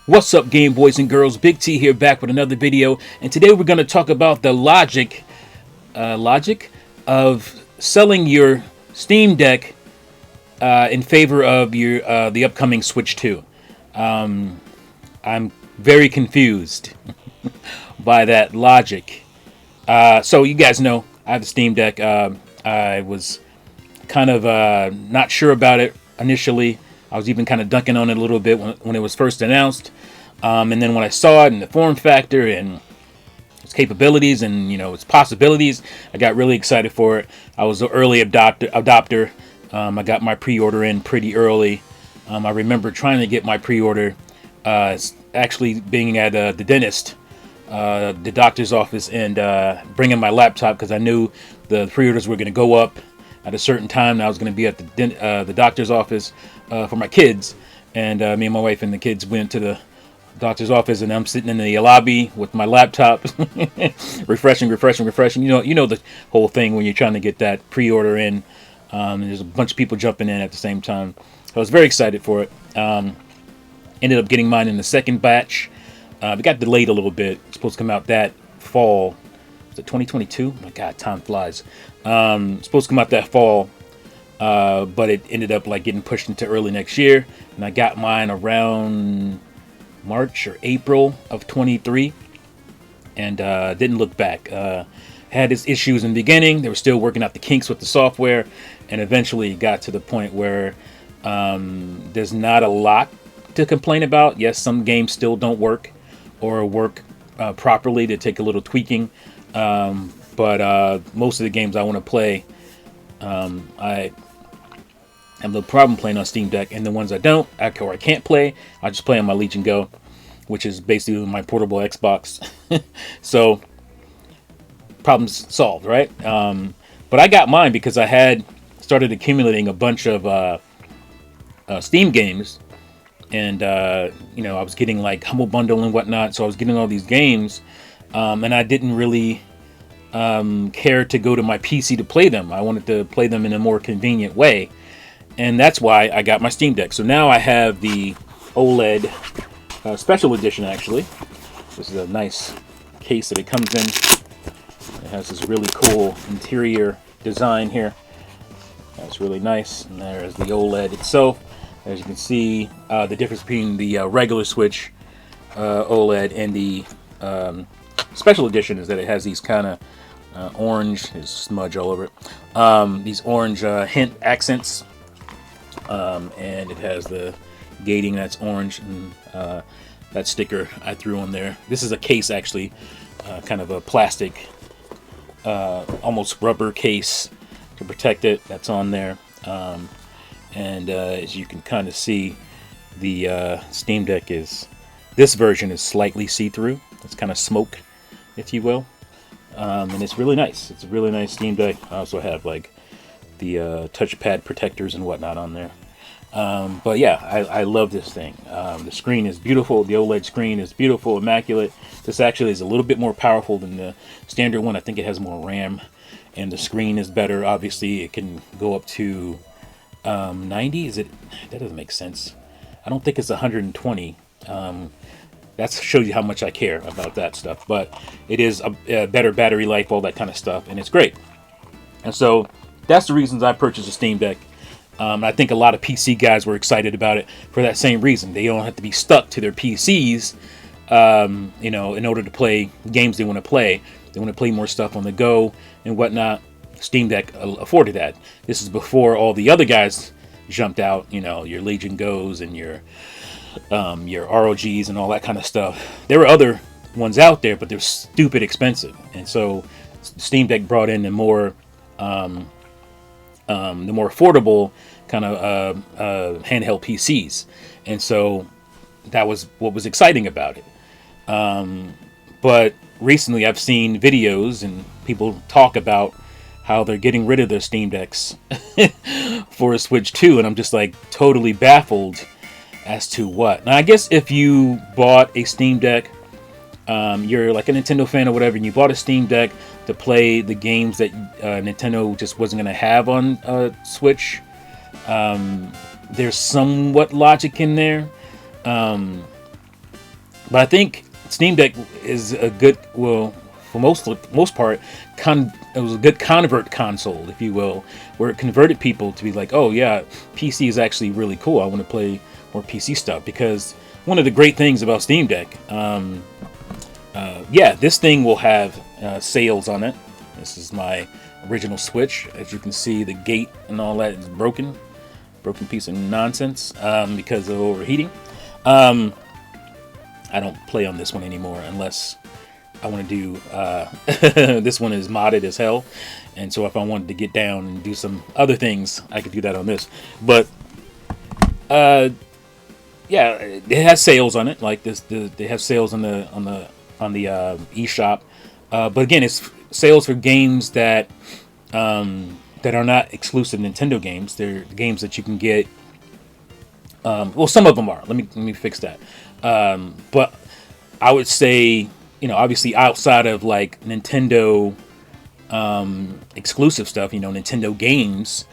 What's up, Game Boys and Girls? Big T here, back with another video, and today we're going to talk about the logic of selling your Steam Deck in favor of your the upcoming Switch 2. I'm very confused by that logic. So you guys know I have the Steam Deck. I was kind of not sure about it initially. I was even kind of dunking on it a little bit when it was first announced. And then when I saw it and the form factor and its capabilities and its possibilities, I got really excited for it. I was an early adopter. I got my pre-order in pretty early. I remember trying to get my pre-order, actually being at the dentist, the doctor's office, and bringing my laptop because I knew the pre-orders were going to go up at a certain time. And I was going to be at the doctor's office for my kids, and me and my wife and the kids went to the doctor's office, and I'm sitting in the lobby with my laptop, refreshing. You know the whole thing when you're trying to get that pre-order in. And there's a bunch of people jumping in at the same time. So I was very excited for it. Ended up getting mine in the second batch. It got delayed a little bit. It's supposed to come out that fall. Is it 2022? Oh my God, time flies. It's supposed to come out that fall. But it ended up getting pushed into early next year, and I got mine around March or April of 23, and didn't look back. Had its issues in the beginning. They were still working out the kinks with the software, and eventually got to the point where there's not a lot to complain about. Yes, some games still don't work or work properly. They take a little tweaking, but most of the games I want to play, I have no problem playing on Steam Deck, and the ones I don't, or I can't play, I just play on my LOGiC Go, which is basically my portable Xbox. So, problems solved, right? But I got mine because I had started accumulating a bunch of Steam games, and I was getting Humble Bundle and whatnot, so I was getting all these games, and I didn't really care to go to my PC to play them. I wanted to play them in a more convenient way. And that's why I got my Steam Deck. So now I have the OLED special edition, actually. This is a nice case that it comes in. It has this really cool interior design here. That's really nice. And there's the OLED itself. As you can see, the difference between the regular Switch OLED and the special edition is that it has these kind of orange, there's smudge all over it, these orange hint accents. And it has the gating that's orange, and that sticker I threw on there. This is a case, actually, kind of a plastic, almost rubber case to protect it. That's on there. And as you can kind of see, the Steam Deck this version is slightly see-through. It's kind of smoke, if you will. And it's really nice. It's a really nice Steam Deck. I also have the touchpad protectors and whatnot on there. But yeah, I love this thing. The screen is beautiful. The OLED screen is beautiful, immaculate. This actually is a little bit more powerful than the standard one. I think it has more RAM, and the screen is better. Obviously, it can go up to 90. That doesn't make sense. I don't think it's 120. That shows you how much I care about that stuff. But it is a better battery life, all that kind of stuff, and it's great. And so that's the reasons I purchased a Steam Deck. I think a lot of PC guys were excited about it for that same reason. They don't have to be stuck to their PCs, in order to play games they want to play. They want to play more stuff on the go and whatnot. Steam Deck afforded that. This is before all the other guys jumped out. Your Legion Goes and your ROGs and all that kind of stuff. There were other ones out there, but they're stupid expensive. And so Steam Deck brought in the more affordable kind of handheld PCs, and so that was what was exciting about it. But recently, I've seen videos and people talk about how they're getting rid of their Steam Decks for a Switch 2, and I'm just totally baffled as to what. Now, I guess if you bought a Steam Deck, you're like a Nintendo fan or whatever, and you bought a Steam Deck to play the games that Nintendo just wasn't going to have on Switch, there's somewhat logic in there. But I think Steam Deck is a good, well, for most part, it was a good convert console, if you will, where it converted people to be like, oh yeah, PC is actually really cool. I want to play more PC stuff. Because one of the great things about Steam Deck, yeah, this thing will have sales on it. This is my original Switch. As you can see, the gate and all that is broken piece of nonsense because of overheating. I don't play on this one anymore unless I want to do this one is modded as hell, and so if I wanted to get down and do some other things, I could do that on this. But yeah, it has sales on it, like this. They have sales on the eShop, but again, it's sales for games that that are not exclusive Nintendo games. They're games that you can get. Well, some of them are. Let me fix that. But I would say, obviously outside of like Nintendo exclusive stuff, Nintendo games,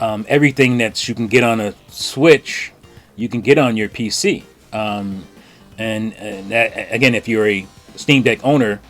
everything that you can get on a Switch, you can get on your PC. And that, again, if you're a Steam Deck owner,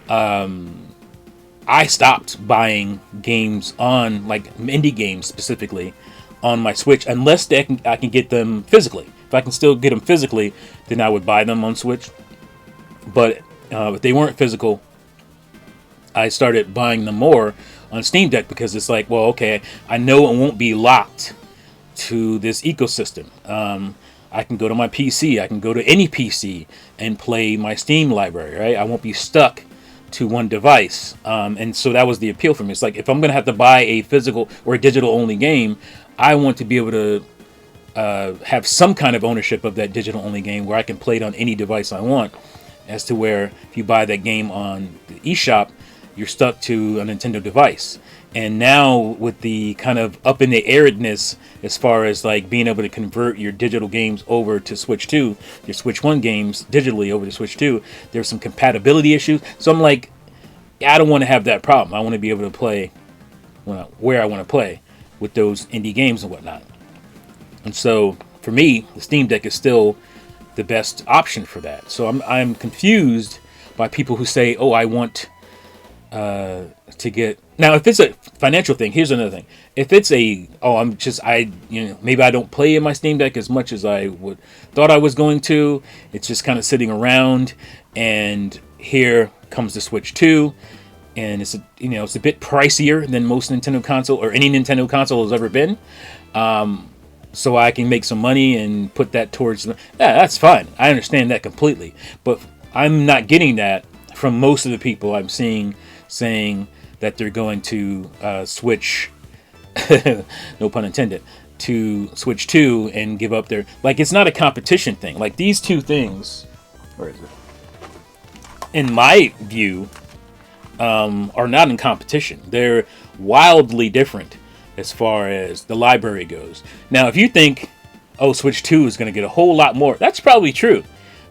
I stopped buying games on, like indie games specifically, on my Switch unless I can get them physically. If I can still get them physically, then I would buy them on Switch. But if they weren't physical, I started buying them more on Steam Deck because it's like, well, okay, I know it won't be locked to this ecosystem. I can go to my PC, I can go to any PC and play my Steam library, right? I won't be stuck to one device. And so that was the appeal for me. It's like, if I'm going to have to buy a physical or a digital only game, I want to be able to have some kind of ownership of that digital only game where I can play it on any device I want, as to where if you buy that game on the eShop, you're stuck to a Nintendo device. And now with the kind of up in the airedness as far as like being able to convert your digital games over to Switch 2, your Switch 1 games digitally over to Switch 2, there's some compatibility issues. So I'm like, I don't want to have that problem. I want to be able to play where I want to play with those indie games and whatnot. And so for me, the Steam Deck is still the best option for that. So I'm confused by people who say, oh, I want to get. Now, if it's a financial thing, here's another thing. If it's maybe I don't play in my Steam Deck as much as I thought I was going to. It's just kind of sitting around, and here comes the Switch 2, and it's a bit pricier than most Nintendo console or any Nintendo console has ever been. So I can make some money and put that towards. Yeah, that's fine. I understand that completely, but I'm not getting that from most of the people I'm seeing saying that they're going to switch, no pun intended, to Switch 2 and give up their, like, it's not a competition thing. Like, these two things, where is it? In my view, are not in competition. They're wildly different as far as the library goes. Now, if you think, oh, Switch 2 is going to get a whole lot more, that's probably true.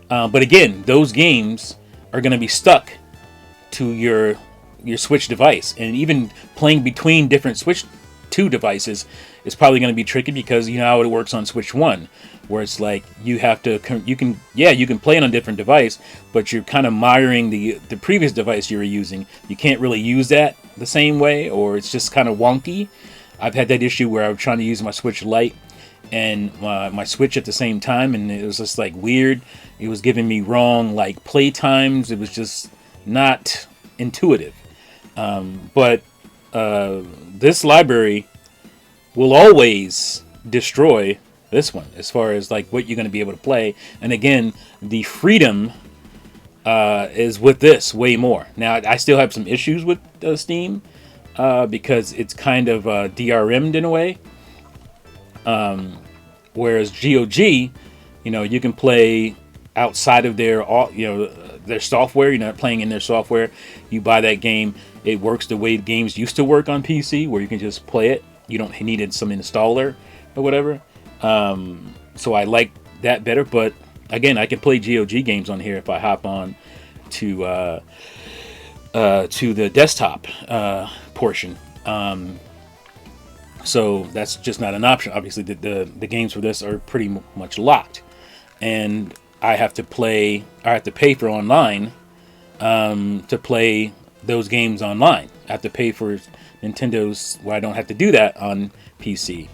But again, those games are going to be stuck to your Switch device, and even playing between different Switch 2 devices is probably going to be tricky, because you know how it works on Switch 1, where it's like you can play it on a different device, but you're kind of mirroring the previous device you were using. You can't really use that the same way, or it's just kind of wonky. I've had that issue where I was trying to use my Switch Lite and my Switch at the same time, and it was just like weird. It was giving me wrong like play times. It was just not intuitive. But this library will always destroy this one as far as like what you're going to be able to play. And again, the freedom is with this way more. Now, I still have some issues with Steam because it's kind of DRM'd in a way. Whereas GOG, you can play outside of their software. You're not playing in their software. You buy that game, it works the way games used to work on PC, where you can just play it. You don't need some installer or whatever. So I like that better. But again, I can play GOG games on here if I hop on to the desktop portion. So that's just not an option. Obviously, the games for this are pretty much locked. And I have to pay for online to play those games online. I have to pay for Nintendo's, where I don't have to do that on PC.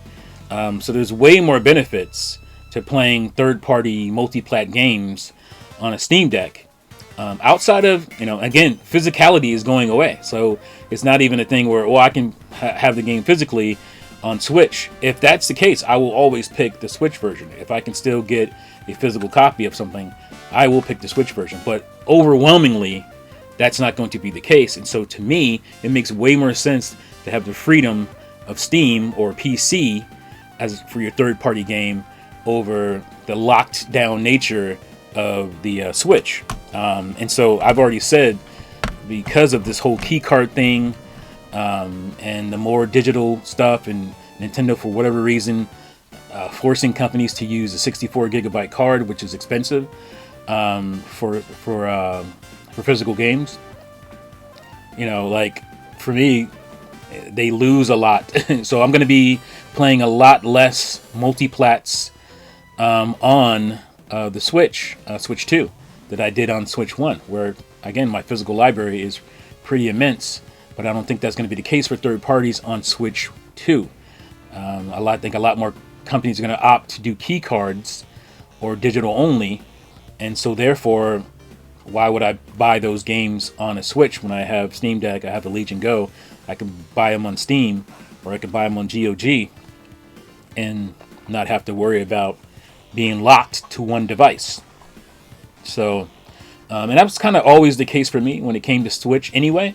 So there's way more benefits to playing third-party multi-plat games on a Steam Deck. Outside of, again, physicality is going away. So it's not even a thing where, I can have the game physically on Switch. If that's the case, I will always pick the Switch version. If I can still get a physical copy of something, I will pick the Switch version. But overwhelmingly, that's not going to be the case. And so to me, it makes way more sense to have the freedom of Steam or PC as for your third-party game over the locked down nature of the Switch. And so I've already said, because of this whole key card thing, and the more digital stuff, and Nintendo, for whatever reason, forcing companies to use a 64 gigabyte card, which is expensive, for physical games. Like for me, they lose a lot. So I'm going to be playing a lot less multiplats on the Switch, Switch 2, that I did on Switch 1, where, again, my physical library is pretty immense, but I don't think that's going to be the case for third parties on Switch 2. I think a lot more companies are going to opt to do key cards or digital only, and so therefore, why would I buy those games on a Switch when I have Steam Deck, I have the Legion Go, I can buy them on Steam, or I can buy them on GOG, and not have to worry about being locked to one device. So, and that was kind of always the case for me when it came to Switch anyway.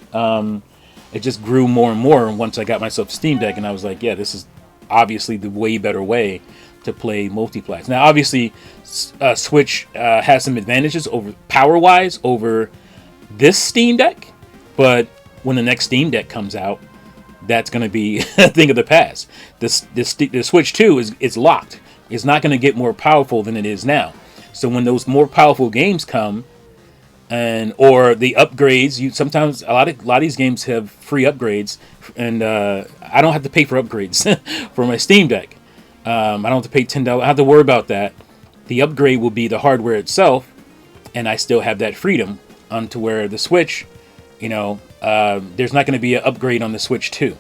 It just grew more and more once I got myself Steam Deck, and I was like, yeah, this is obviously the way better way to play multiplats. Now, obviously, Switch has some advantages over power-wise over this Steam Deck, but when the next Steam Deck comes out, that's going to be a thing of the past. The Switch 2 is locked. It's not going to get more powerful than it is now. So when those more powerful games come, or the upgrades, sometimes a lot of these games have free upgrades, and I don't have to pay for upgrades for my Steam Deck. I don't have to pay $10. I don't have to worry about that. The upgrade will be the hardware itself, and I still have that freedom onto where the Switch, there's not going to be an upgrade on the Switch 2.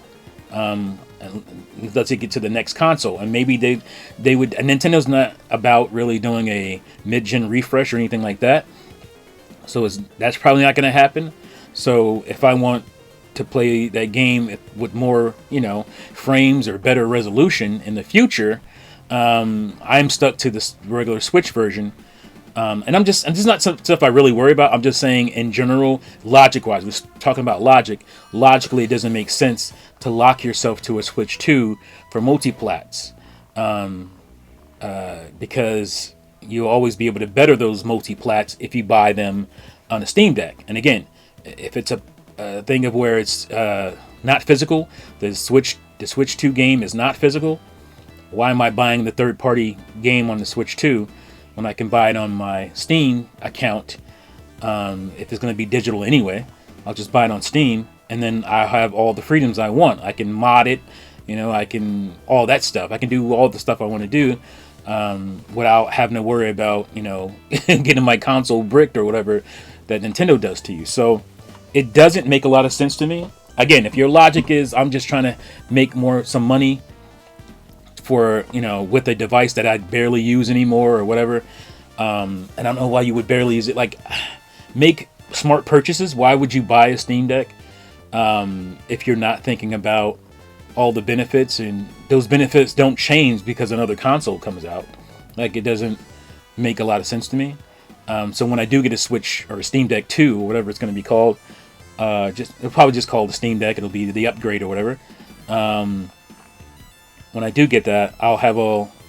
Let's get to the next console, and maybe they would. Nintendo's not about really doing a mid-gen refresh or anything like that, so that's probably not going to happen. So if I want to play that game with more, frames or better resolution in the future, I'm stuck to this regular Switch version. And this is not stuff I really worry about. I'm just saying, in general, logic-wise, we're talking about logic. Logically, it doesn't make sense to lock yourself to a Switch 2 for multiplats, because you'll always be able to better those multiplats if you buy them on a Steam Deck. And again, if it's a thing of where it's not physical, the Switch 2 game is not physical, why am I buying the third-party game on the Switch 2 when I can buy it on my Steam account? If it's going to be digital anyway, I'll just buy it on Steam, and then I have all the freedoms I want. I can mod it, I can, all that stuff. I can do all the stuff I want to do without having to worry about, getting my console bricked or whatever that Nintendo does to you. So it doesn't make a lot of sense to me. Again, if your logic is, I'm just trying to make some money for, with a device that I barely use anymore or whatever, and I don't know why you would barely use it. Like, make smart purchases. Why would you buy a Steam Deck if you're not thinking about all the benefits, and those benefits don't change because another console comes out? Like, it doesn't make a lot of sense to me. So when I do get a Switch or a Steam Deck 2 or whatever it's going to be called, it'll probably just call the Steam Deck. It'll be the upgrade or whatever. When I do get that, I'll have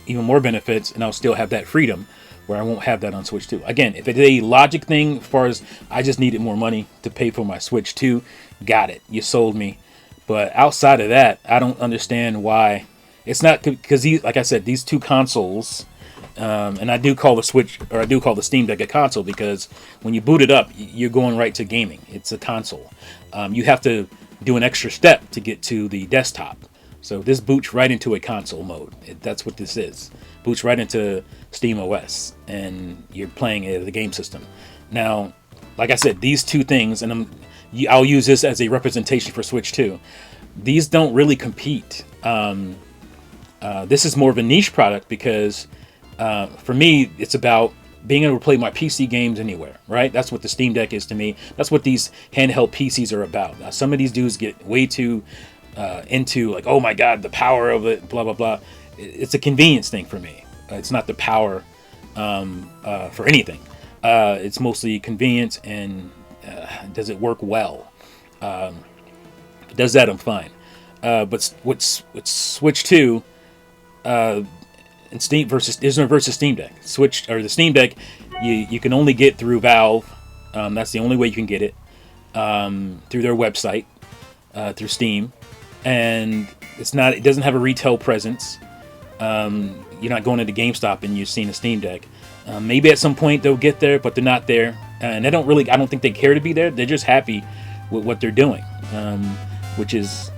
even more benefits, and I'll still have that freedom where I won't have that on Switch 2. Again, if it's a logic thing, as far as I just needed more money to pay for my Switch 2, got it. You sold me. But outside of that, I don't understand why. It's not because, like I said, these two consoles, and I do call the Steam Deck a console because when you boot it up, you're going right to gaming. It's a console. You have to do an extra step to get to the desktop. So this boots right into a console mode. That's what this is. Boots right into Steam OS, and you're playing the game system. Now, like I said, these two things, and I'll use this as a representation for Switch 2. These don't really compete. This is more of a niche product because for me, it's about being able to play my PC games anywhere, right? That's what the Steam Deck is to me. That's what these handheld PCs are about. Now, some of these dudes get way too into like, oh my God, the power of it, blah, blah, blah. It's a convenience thing for me. It's not the power for anything. It's mostly convenience and does it work well? If it does that, I'm fine. But what's Switch 2 and Steam versus Steam Deck. Switch or the Steam Deck, you can only get through Valve. That's the only way you can get it through their website, through Steam, and it doesn't have a retail presence. You're not going into GameStop and you're seeing a Steam Deck. Maybe at some point they'll get there, but they're not there, and I don't think they care to be there. They're just happy with what they're doing, which is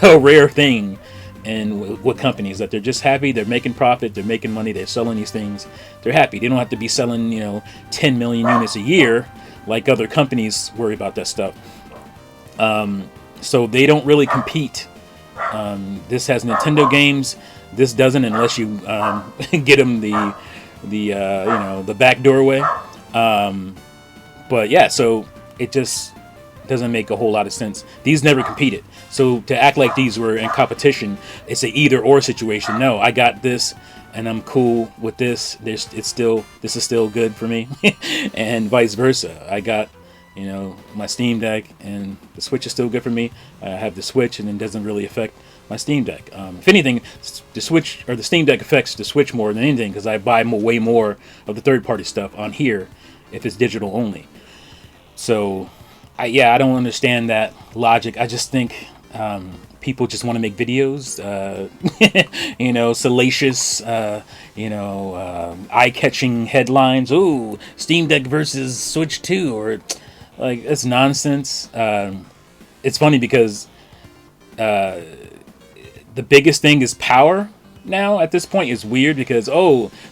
a rare thing. And what companies that they're just happy, they're making profit, they're making money, they're selling these things, they're happy. They don't have to be selling 10 million units a year like other companies worry about that stuff. So they don't really compete. This has Nintendo games. This doesn't, unless you get them the back doorway. But yeah, so it just doesn't make a whole lot of sense. These never competed. So to act like these were in competition, it's a either or situation. No, I got this and I'm cool with this. This is still good for me. And vice versa. I got, my Steam Deck and the Switch is still good for me. I have the Switch and it doesn't really affect my Steam Deck. If anything, the Switch or the Steam Deck affects the Switch more than anything because I buy way more of the third-party stuff on here if it's digital only. So I don't understand that logic. I just think people just want to make videos, salacious, eye-catching headlines. Ooh, Steam Deck versus Switch 2, or like it's nonsense. It's funny because the biggest thing is power. Now at this point is weird because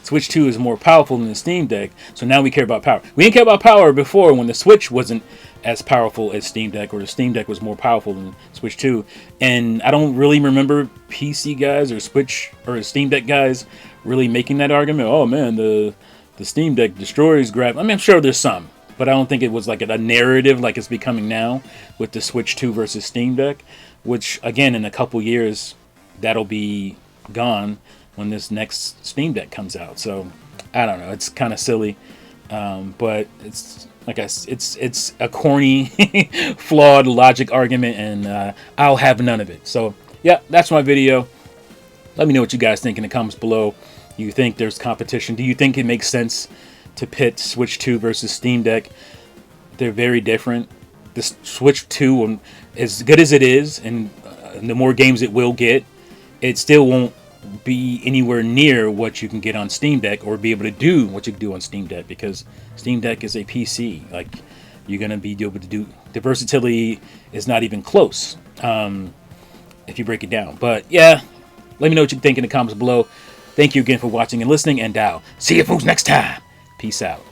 Switch 2 is more powerful than the Steam Deck, so now we care about power. We didn't care about power before when the Switch wasn't as powerful as Steam Deck, or the Steam Deck was more powerful than Switch 2. And I don't really remember PC guys or Switch or Steam Deck guys really making that argument. Oh man, the Steam Deck destroys graphics. I mean, I'm sure there's some, but I don't think it was like a narrative like it's becoming now with the Switch 2 versus Steam Deck, which again in a couple years that'll be gone when this next Steam Deck comes out. So I don't know, it's kind of silly, but it's like it's a corny flawed logic argument, and I'll have none of it. So yeah, that's my video. Let me know what you guys think in the comments below. Do you think there's competition? Do you think it makes sense to pit Switch 2 versus Steam Deck? They're very different. The Switch 2, as good as it is, and the more games it will get, it still won't be anywhere near what you can get on Steam Deck, or be able to do what you can do on Steam Deck, because Steam Deck is a PC. Like, you're going to be able to do, the versatility is not even close if you break it down. But yeah, let me know what you think in the comments below. Thank you again for watching and listening, and I'll see you folks next time. Peace out.